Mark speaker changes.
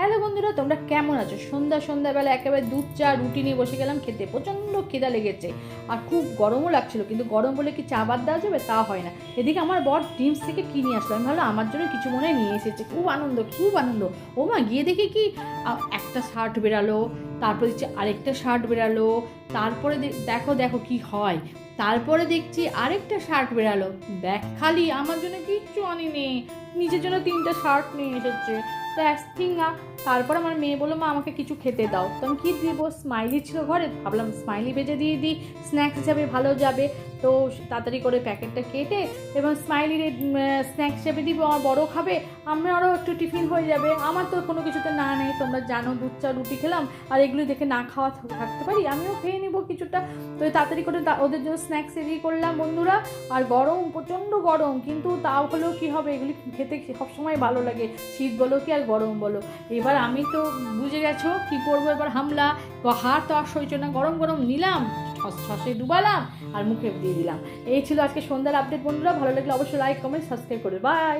Speaker 1: Hello বন্ধুরা, তোমরা কেমন আছো? সন্ধ্যাবেলা একেবারে দুধ চা রুটি নিয়ে বসে গেলাম খেতে। প্রচণ্ড খিদা লেগেছে আর খুব গরমও লাগছিল, কিন্তু গরম বলে কি চা বাদ দেওয়া যাবে? তা হয় না। এদিকে আমার বর ড্রিমস থেকে কী নিয়ে আসলো, আমি ভাবলাম আমার জন্য কিছু মনে নিয়ে এসেছে। খুব আনন্দ। ও মা, গিয়ে দেখি কি একটা শার্ট বেরালো, তারপর দেখছি আরেকটা শার্ট বেরালো, তারপরে দেখো কি হয়। তারপরে দেখছি আরেকটা শার্ট বেরালো, ব্যাগ খালি, আমার জন্য কিচ্ছু আনিনি। নিজের জন্য 3টা শার্ট নিয়ে এসেছে। না। তারপর আমার মেয়ে বললো, মা আমাকে কিছু খেতে দাও। তো আমি কী দিব, স্মাইলি ছিল ঘরে, ভাবলাম স্মাইলি ভেজে দিয়ে দিই, স্ন্যাক্স হিসাবে ভালো যাবে। তো তাড়াতাড়ি করে প্যাকেটটা কেটে এবং স্মাইলির স্ন্যাক্স হিসাবে দিব, আমার বড়ো খাবে, আমারও একটু টিফিন হয়ে যাবে। আমার তো কোনো কিছুতে না নেই, তোমরা জানো দুধ চা রুটি খেলাম, আর এগুলি দেখে না খাওয়া থাকতে পারি, আমিও খেয়ে নেবো কিছুটা। তো তাড়াতাড়ি করে ওদের জন্য স্ন্যাক্স রেডি করলাম বন্ধুরা। আর গরম, প্রচণ্ড গরম, কিন্তু তাও হলেও কী হবে, এগুলি খেতে সবসময় ভালো লাগে, শীত বলো কি আর গরম বলো। এবার আমি তো বুঝে গেছো কী করবো, এবার হামলা। হাত তো আর সইছে না, গরম নিলাম, সসে ডুবালাম আর মুখে দিয়ে দিলাম। এই ছিল আজকে সন্ধ্যার আপডেট বন্ধুরা। ভালো লাগলে অবশ্যই লাইক কমেন্ট সাবস্ক্রাইব করে। বাই।